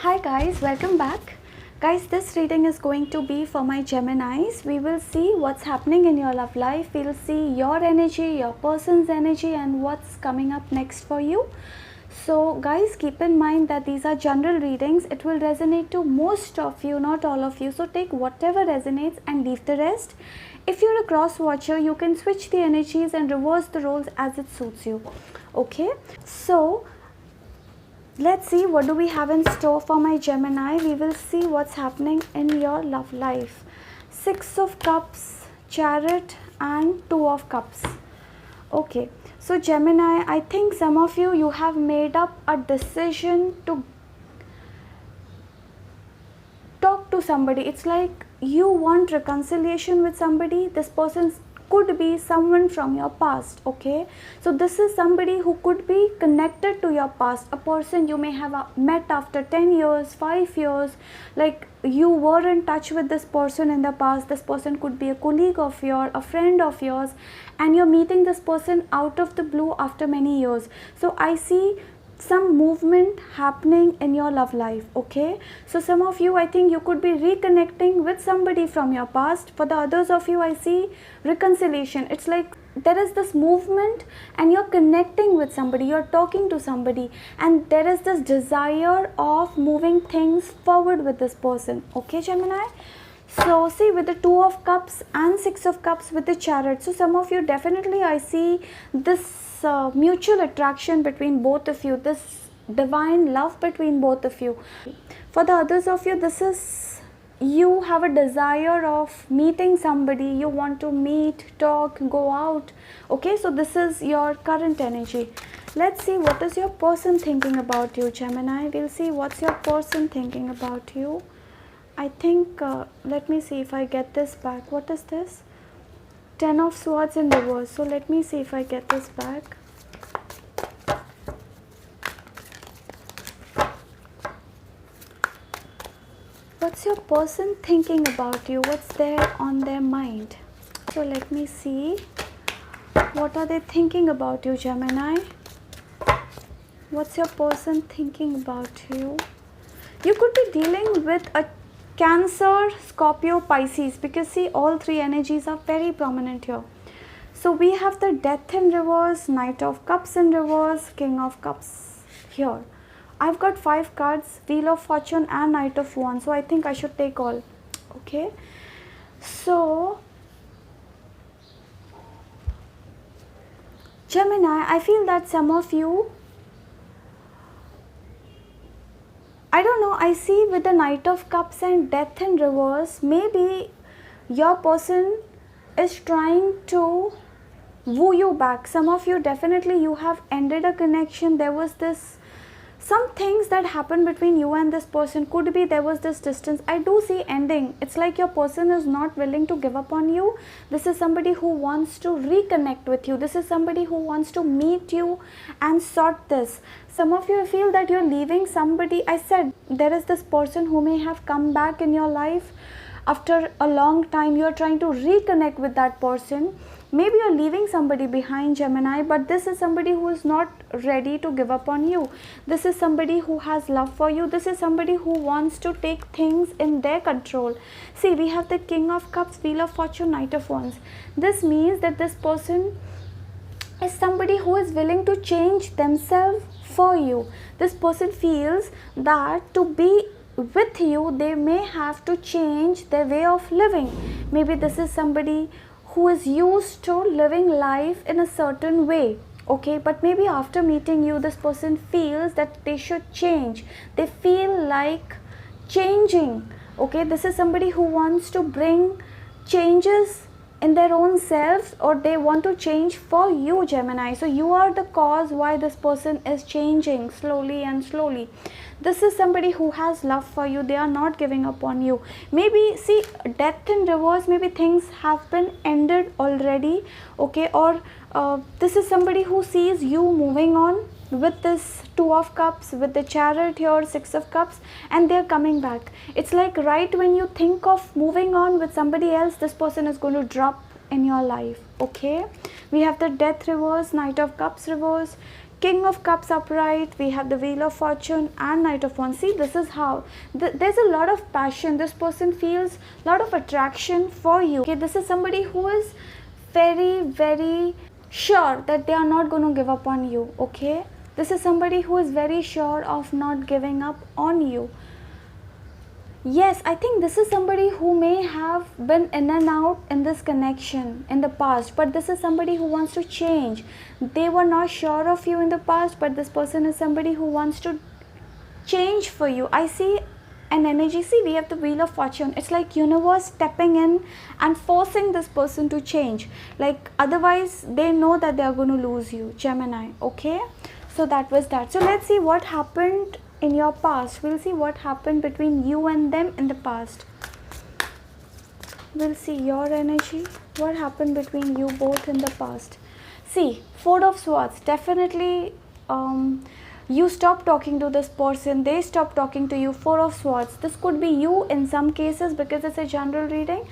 Hi guys, welcome back. Guys, this reading is going to be for my Geminis. We will see what's happening in your love life. We'll see your energy, your person's energy, and what's coming up next for you. So guys, keep in mind that these are general readings. It will resonate to most of you, not all of you. So take whatever resonates and leave the rest. If you're a cross watcher, you can switch the energies and reverse the roles as it suits you. Okay, so let's see what do we have in store for my Gemini. We will see what's happening in your love life. Six of Cups, Chariot, and Two of Cups. Okay, so Gemini, I think some of you have made up a decision to talk to somebody. It's like you want reconciliation with somebody. This person could be someone from your past. Okay, so this is somebody who could be connected to your past, a person you may have met after 10 years, 5 years, like you were in touch with this person in the past. This person could be a colleague of yours, a friend of yours, and you're meeting this person out of the blue after many years. So I see some movement happening in your love life. Okay, so some of you, I think you could be reconnecting with somebody from your past. For the others of you, I see reconciliation. It's like there is this movement and you're connecting with somebody, you're talking to somebody, and there is this desire of moving things forward with this person. Okay, Gemini, so see, with the Two of Cups and Six of Cups with the Chariot, so some of you, definitely I see this mutual attraction between both of you, this divine love between both of you. For the others of you, this is, you have a desire of meeting somebody, you want to meet, talk, go out. Okay, so this is your current energy. Let's see what is your person thinking about you, Gemini. We'll see what's your person thinking about you. I think, let me see if I get this back. What is this? Ten of Swords in reverse. So let me see if I get this back. What's your person thinking about you? What's there on their mind? So let me see. What are they thinking about you, Gemini? What's your person thinking about you? You could be dealing with a Cancer, Scorpio, Pisces, because see, all three energies are very prominent here. So we have the Death in reverse, Knight of Cups in reverse, King of Cups here. I've got 5 cards, Wheel of Fortune and Knight of Wands. So I think I should take all. Okay. So Gemini, I feel that some of you, I don't know, I see with the Knight of Cups and Death in reverse, maybe your person is trying to woo you back. Some of you, definitely you have ended a connection. There was this, some things that happened between you and this person. Could be there was this distance. I do see ending. It's like your person is not willing to give up on you. This is somebody who wants to reconnect with you. This is somebody who wants to meet you and sort this. Some of you feel that you're leaving somebody. I said there is this person who may have come back in your life after a long time. You're trying to reconnect with that person. Maybe you're leaving somebody behind, Gemini, but this is somebody who is not ready to give up on you. This is somebody who has love for you. This is somebody who wants to take things in their control. See, we have the King of Cups, Wheel of Fortune, Knight of Wands. This means that this person is somebody who is willing to change themselves for you. This person feels that to be with you, they may have to change their way of living. Maybe this is somebody who is used to living life in a certain way. Okay, but maybe after meeting you, this person feels that they should change. They feel like changing. Okay, this is somebody who wants to bring changes in their own selves, or they want to change for you, Gemini. So you are the cause why this person is changing slowly and slowly. This is somebody who has love for you. They are not giving up on you. Maybe see, Death in reverse, maybe things have been ended already. Okay, or this is somebody who sees you moving on with this Two of Cups, with the Chariot here, Six of Cups, and they're coming back. It's like right when you think of moving on with somebody else, this person is going to drop in your life. Okay, we have the Death reverse, Knight of Cups reverse, King of Cups upright, we have the Wheel of Fortune and Knight of Wands. See, this is how there's a lot of passion. This person feels a lot of attraction for you. Okay, this is somebody who is very, very sure that they are not going to give up on you. Okay, this is somebody who is very sure of not giving up on you. Yes, I think this is somebody who may have been in and out in this connection in the past, but this is somebody who wants to change. They were not sure of you in the past, but this person is somebody who wants to change for you. I see an energy. See, we have the Wheel of Fortune. It's like universe stepping in and forcing this person to change. Like otherwise they know that they are going to lose you, Gemini. Okay, so that was that. So let's see what happened in your past. We'll see what happened between you and them in the past. We'll see your energy, what happened between you both in the past. See, Four of Swords, definitely you stop talking to this person, they stop talking to you. Four of Swords, this could be you in some cases because it's a general reading.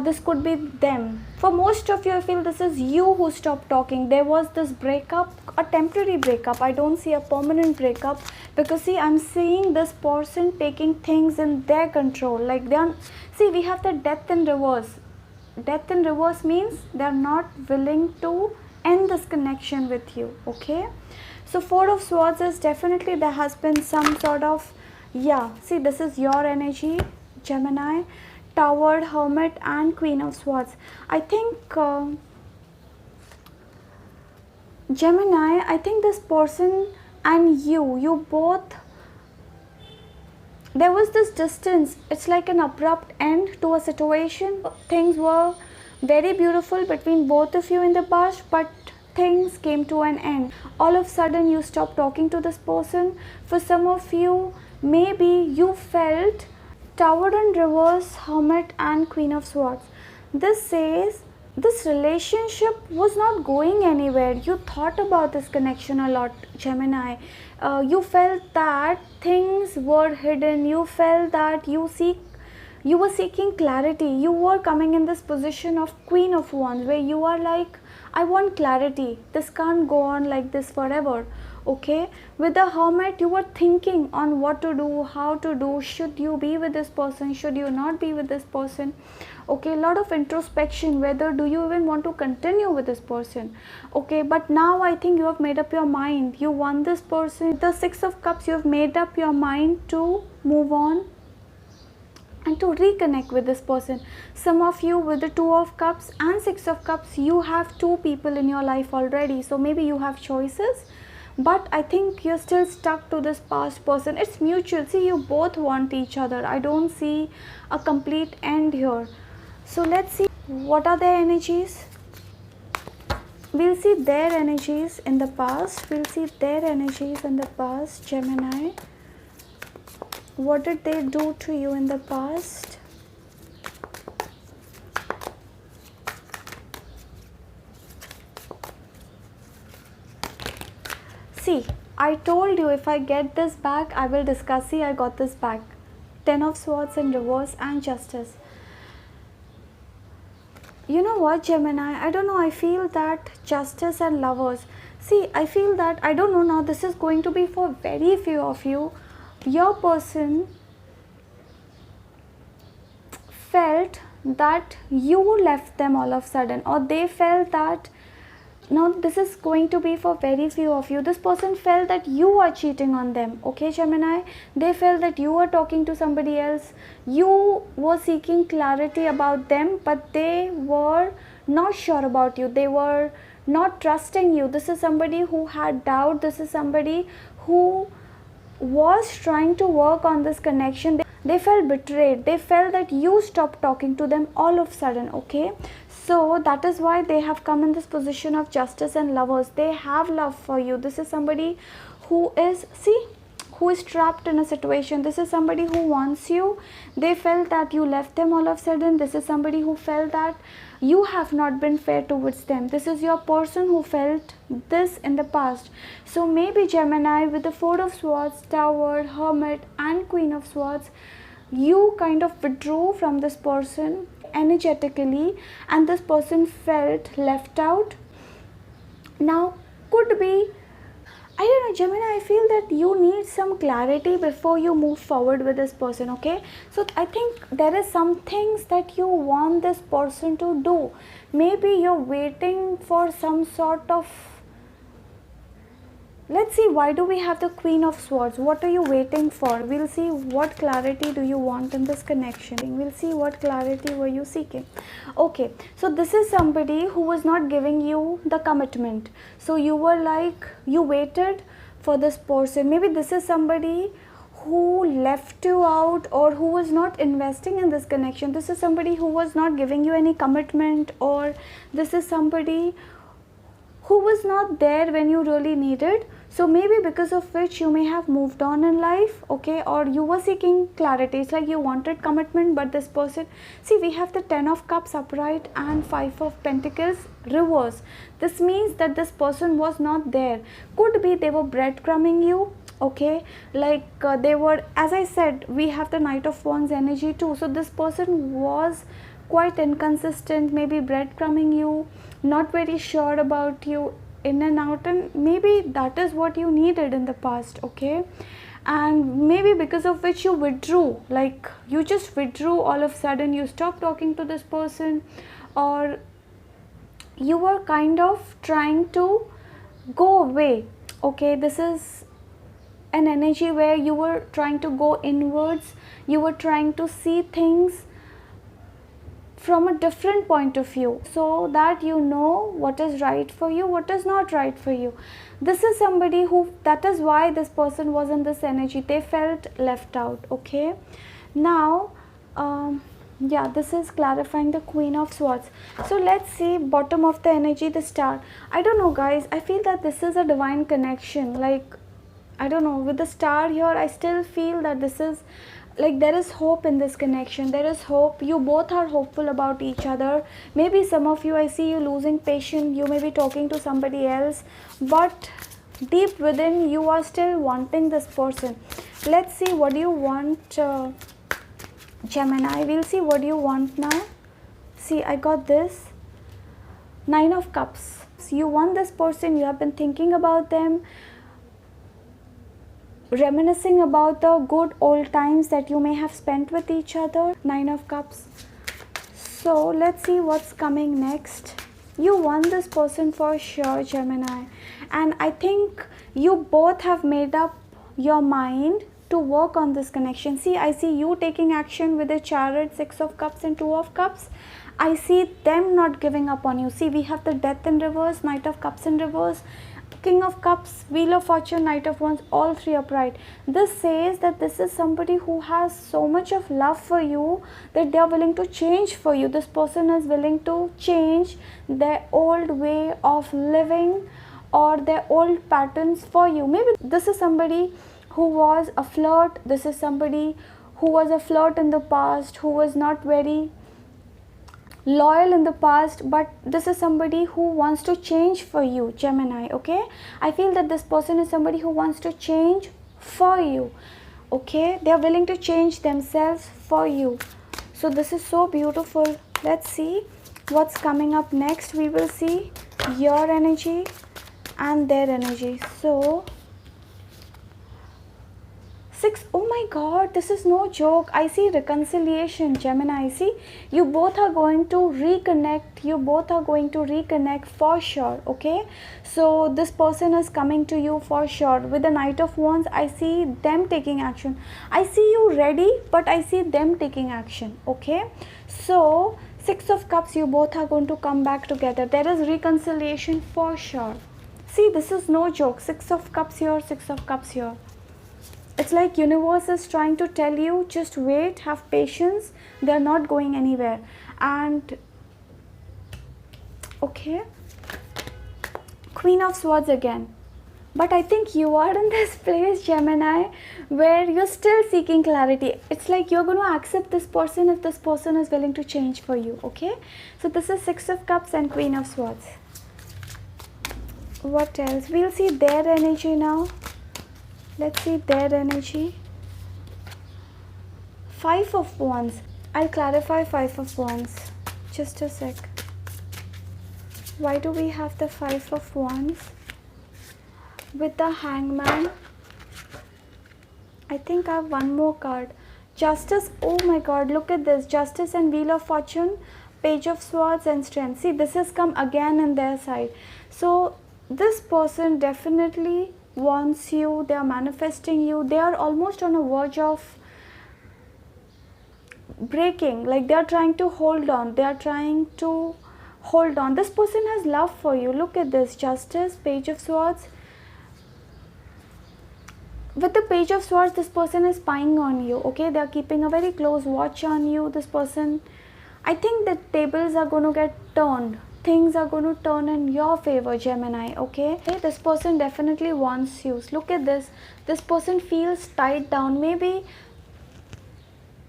This could be them. For most of you, I feel this is you who stopped talking. There was this breakup, a temporary breakup. I don't see a permanent breakup because see, I'm seeing this person taking things in their control. Like they are, see, we have the Death in reverse. Death in reverse means they are not willing to end this connection with you. Okay, so Four of Swords is definitely there has been some sort of, yeah, see, this is your energy, Gemini. Tower, Hermit and Queen of Swords. I think Gemini, I think this person and you both, there was this distance. It's like an abrupt end to a situation. Things were very beautiful between both of you in the past, but things came to an end. All of a sudden you stopped talking to this person. For some of you, maybe you felt Tower in reverse, Hermit and Queen of Swords. This says this relationship was not going anywhere. You thought about this connection a lot, Gemini. You felt that things were hidden. You felt that you were seeking clarity. You were coming in this position of Queen of Wands where you are like, I want clarity. This can't go on like this forever. Okay, with the Hermit, you were thinking on what to do, how to do, should you be with this person, should you not be with this person. Okay, a lot of introspection, whether do you even want to continue with this person. Okay, but now I think you have made up your mind. You want this person. The Six of Cups, you have made up your mind to move on and to reconnect with this person. Some of you with the Two of Cups and Six of Cups, you have two people in your life already. So maybe you have choices, but I think you're still stuck to this past person. It's mutual. See, you both want each other. I don't see a complete end here. So let's see what are their energies. We'll see their energies in the past. We'll see their energies in the past, Gemini. What did they do to you in the past? See, I told you if I get this back, I will discuss. See, I got this back. Ten of Swords in reverse and Justice. You know what, Gemini? I don't know. I feel that Justice and Lovers. See, I feel that, I don't know now, this is going to be for very few of you. Your person felt that you left them all of a sudden, or they felt that, now this is going to be for very few of you. This person felt that you are cheating on them. Okay, Gemini, they felt that you are talking to somebody else. You were seeking clarity about them, but they were not sure about you. They were not trusting you. This is somebody who had doubt. This is somebody who was trying to work on this connection. They felt betrayed. They felt that you stopped talking to them all of a sudden. Okay, so that is why they have come in this position of Justice and Lovers. They have love for you. This is somebody who is, see, who is trapped in a situation. This is somebody who wants you. They felt that you left them all of a sudden. This is somebody who felt that you have not been fair towards them. This is your person who felt this in the past. So maybe Gemini, with the Four of Swords, Tower, Hermit and Queen of Swords, you kind of withdrew from this person energetically and this person felt left out. Now could be I don't know, Gemini, I feel that you need some clarity before you move forward with this person, okay? So I think there is some things that you want this person to do. Maybe you're waiting for some sort of, let's see, why do we have the Queen of Swords? What are you waiting for? We'll see what clarity do you want in this connection. We'll see what clarity were you seeking. Okay, so this is somebody who was not giving you the commitment. So you were like, you waited for this person. Maybe this is somebody who left you out, or who was not investing in this connection. This is somebody who was not giving you any commitment, or this is somebody who was not there when you really needed. So maybe because of which you may have moved on in life, okay? Or you were seeking clarity. It's like you wanted commitment, but this person, see, we have the 10 of Cups upright and 5 of Pentacles reverse. This means that this person was not there. Could be they were breadcrumbing you, okay? Like they were, as I said, we have the Knight of Wands energy too. So this person was quite inconsistent, maybe breadcrumbing you, not very sure about you, in and out, and maybe that is what you needed in the past, okay? And maybe because of which you withdrew, like you just withdrew all of a sudden, you stopped talking to this person, or you were kind of trying to go away, okay? This is an energy where you were trying to go inwards, you were trying to see things from a different point of view, so that you know what is right for you, what is not right for you. This is somebody who, that is why this person was in this energy, they felt left out, okay? Now yeah, this is clarifying the Queen of Swords. So let's see bottom of the energy, the Star. I don't know, guys, I feel that this is a divine connection. Like, I don't know, with the Star here, I still feel that this is like there is hope in this connection. There is hope. You both are hopeful about each other. Maybe some of you, I see you losing patience. You may be talking to somebody else, but deep within you are still wanting this person. Let's see what do you want, Gemini. We'll see what you want now. See, I got this Nine of Cups. So you want this person, you have been thinking about them, reminiscing about the good old times that you may have spent with each other. Nine of Cups. So let's see what's coming next. You want this person for sure, Gemini, and I think you both have made up your mind to work on this connection. See, I see you taking action with the Chariot, Six of Cups and Two of Cups. I see them not giving up on you. See, we have the Death in reverse, Knight of Cups in reverse, King of Cups, Wheel of Fortune, Knight of Wands, all three upright. This says that this is somebody who has so much of love for you that they are willing to change for you. This person is willing to change their old way of living or their old patterns for you. Maybe this is somebody who was a flirt. This is somebody who was a flirt in the past, who was not very loyal in the past, but this is somebody who wants to change for you, Gemini, okay? I feel that this person is somebody who wants to change for you, okay? They are willing to change themselves for you. So this is so beautiful. Let's see what's coming up next. We will see your energy and their energy. So Six, oh my God, this is no joke. I see reconciliation, Gemini. I see you both are going to reconnect. You both are going to reconnect for sure, okay? So this person is coming to you for sure. With the Knight of Wands, I see them taking action. I see you ready, but I see them taking action, okay? So Six of Cups, you both are going to come back together. There is reconciliation for sure. See, this is no joke. Six of Cups here, Six of Cups here. It's like universe is trying to tell you, just wait, have patience, they're not going anywhere. And okay, Queen of Swords again. But I think you are in this place, Gemini, where you're still seeking clarity. It's like you're going to accept this person if this person is willing to change for you, okay? So this is Six of Cups and Queen of Swords. What else? We'll see their energy now. Let's see their energy. Five of Wands. I'll clarify Five of Wands. Just a sec. Why do we have the Five of Wands? with the Hangman. I think I have one more card. Justice. Oh my god, look at this. Justice and Wheel of Fortune, Page of Swords and Strength. See, this has come again in their side. So this person definitely wants you. They are manifesting you. They are almost on a verge of breaking. Like they are trying to hold on. They are trying to hold on. This person has love for you. Look at this. Justice, Page of Swords. With the Page of Swords, this person is spying on you. Okay, they are keeping a very close watch on you. This person, I think the tables are going to get turned. Things are going to turn in your favor, Gemini. Okay, this person definitely wants you. Look at this. This person feels tied down. Maybe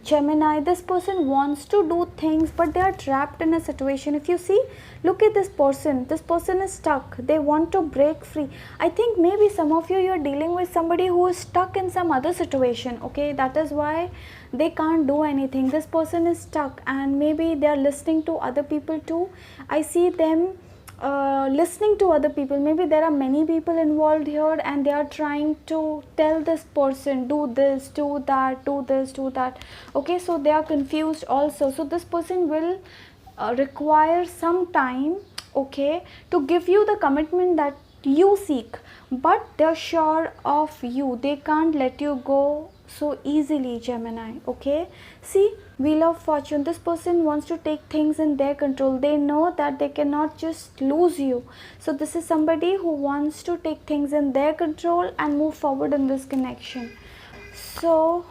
Gemini, this person wants to do things, but they are trapped in a situation. If you see, look at this person is stuck. They want to break free. I think maybe some of you are dealing with somebody who is stuck in some other situation. Okay, that is why they can't do anything. This person is stuck, and maybe they are listening to other people too. I see them listening to other people. Maybe there are many people involved here, and they are trying to tell this person, do this, do that, do this, do that. Okay, so they are confused also. So this person will require some time, okay, to give you the commitment that you seek, but they're sure of you. They can't let you go so easily, Gemini. Okay, see, Wheel of Fortune, this person wants to take things in their control. They know that they cannot just lose you. So this is somebody who wants to take things in their control and move forward in this connection. So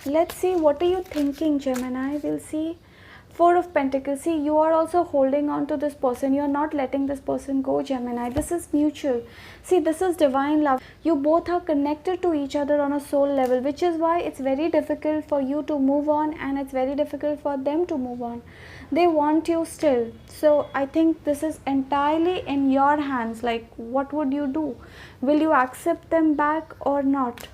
let's see, what are you thinking, Gemini? We'll see. Four of Pentacles. See, you are also holding on to this person. You are not letting this person go, Gemini. This is mutual. See, this is divine love. You both are connected to each other on a soul level, which is why it's very difficult for you to move on, and it's very difficult for them to move on. They want you still. So I think this is entirely in your hands. Like, what would you do? Will you accept them back or not?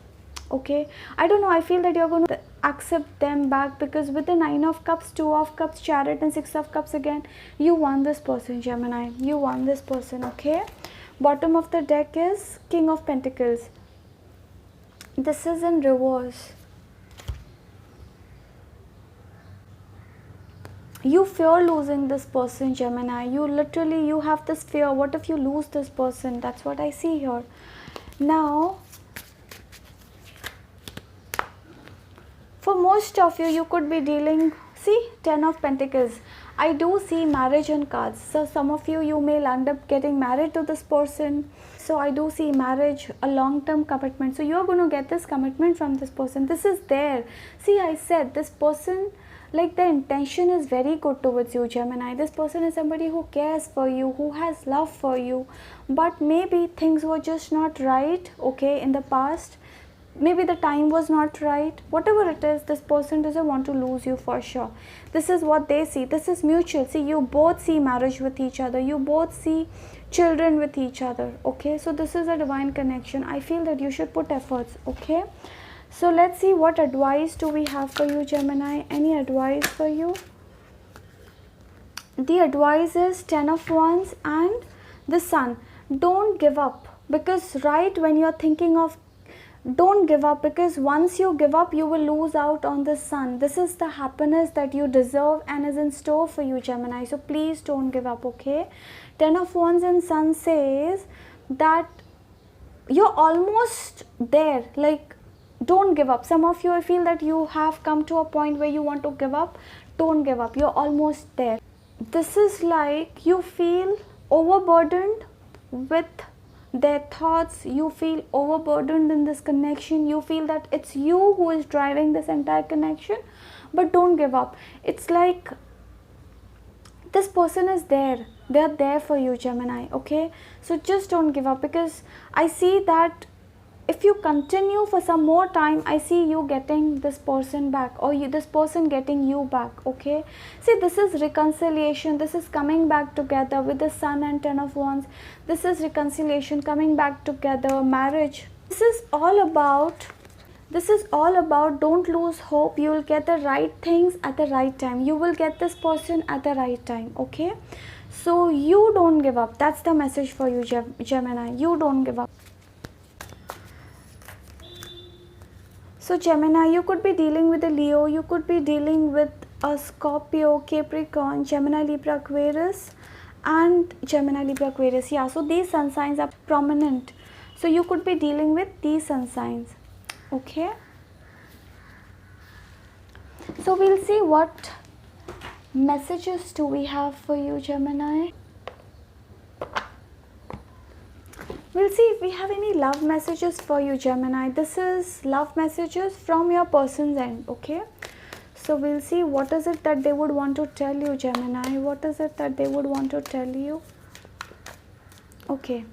Okay, I don't know. I feel that you're going to accept them back, because with the Nine of Cups, Two of Cups, Chariot and Six of Cups, again you want this person, Gemini. You want this person. Okay, bottom of the deck is King of Pentacles. This is in reverse. You fear losing this person, Gemini. You have this fear. What if you lose this person? That's what I see here. Now, for most of you, you could be dealing, see, Ten of Pentacles. I do see marriage on cards. So some of you may land up getting married to this person. So I do see marriage, a long-term commitment. So you're going to get this commitment from this person. This is there. See, I said this person, like the intention is very good towards you, Gemini. This person is somebody who cares for you, who has love for you. But maybe things were just not right, okay, in the past. Maybe the time was not right. Whatever it is, this person doesn't want to lose you for sure. This is what they see. This is mutual. See, you both see marriage with each other. You both see children with each other. Okay, so this is a divine connection. I feel that you should put efforts. Okay, so let's see, what advice do we have for you, Gemini? Any advice for you? The advice is Ten of Wands and the Sun. Don't give up, because right when you're thinking of, don't give up, because once you give up, you will lose out on the Sun. This is the happiness that you deserve and is in store for you, Gemini. So please don't give up. Okay, Ten of Wands and Sun says that you're almost there. Like, don't give up. Some of you, I feel that you have come to a point where you want to give up. Don't give up. You're almost there. This is like you feel overburdened with their thoughts. You feel overburdened in this connection. You feel that it's you who is driving this entire connection, but don't give up. It's like this person is there. They are there for you, Gemini. Okay, so just don't give up, because I see that if you continue for some more time, I see you getting this person back, or this person getting you back. Okay, see, this is reconciliation. This is coming back together with the Sun and Ten of Wands. This is reconciliation, coming back together, marriage. This is all about don't lose hope. You will get the right things at the right time. You will get this person at the right time. Okay, So you don't give up. That's the message for you, Gemini. You don't give up. So Gemini, you could be dealing with a Leo, you could be dealing with a Scorpio, Capricorn, Gemini, Libra, Aquarius, and Gemini, Libra, Aquarius. Yeah, so these sun signs are prominent. So you could be dealing with these sun signs. Okay. So we'll see what messages do we have for you, Gemini. We'll see if we have any love messages for you, Gemini. This is love messages from your person's end, okay? So we'll see what is it that they would want to tell you, Gemini. What is it that they would want to tell you? Okay.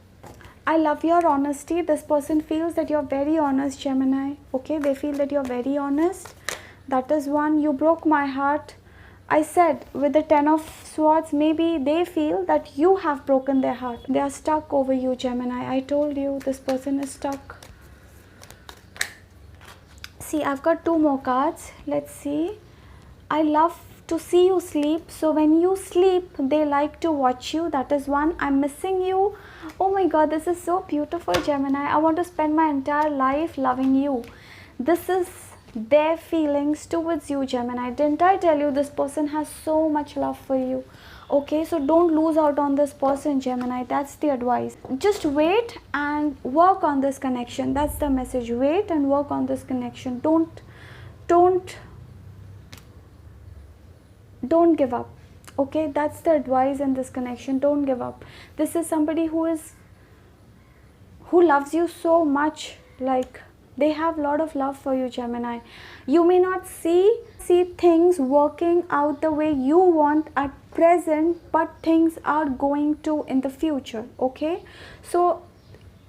I love your honesty. This person feels that you're very honest, Gemini. Okay, they feel that you're very honest. That is one. You broke my heart. I said with the 10 of Swords, maybe they feel that you have broken their heart. They are stuck over you, Gemini. I told you this person is stuck. See, I've got 2 more cards. Let's see. I love to see you sleep. So when you sleep, they like to watch you. That is one. I'm missing you. Oh my God, this is so beautiful, Gemini. I want to spend my entire life loving you. This is their feelings towards you, Gemini. Didn't I tell you this person has so much love for you? Okay, so don't lose out on this person, Gemini. That's the advice. Just wait and work on this connection. That's the message. Wait and work on this connection. Don't give up. Okay, that's the advice in this connection. Don't give up. This is somebody who loves you so much. Like, they have a lot of love for you, Gemini. You may not see things working out the way you want at present, but things are going to in the future. Okay, so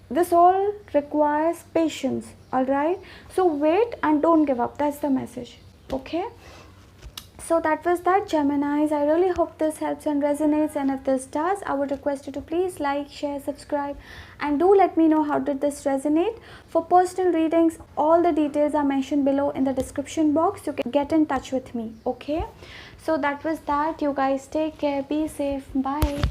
this all requires patience. All right, so wait and don't give up. That's the message. Okay, so that was that, Geminis. I really hope this helps and resonates, and if this does, I would request you to please like, share, subscribe, and do let me know how did this resonate. For personal readings, all the details are mentioned below in the description box. You can get in touch with me. Okay, so that was that. You guys take care, be safe, bye.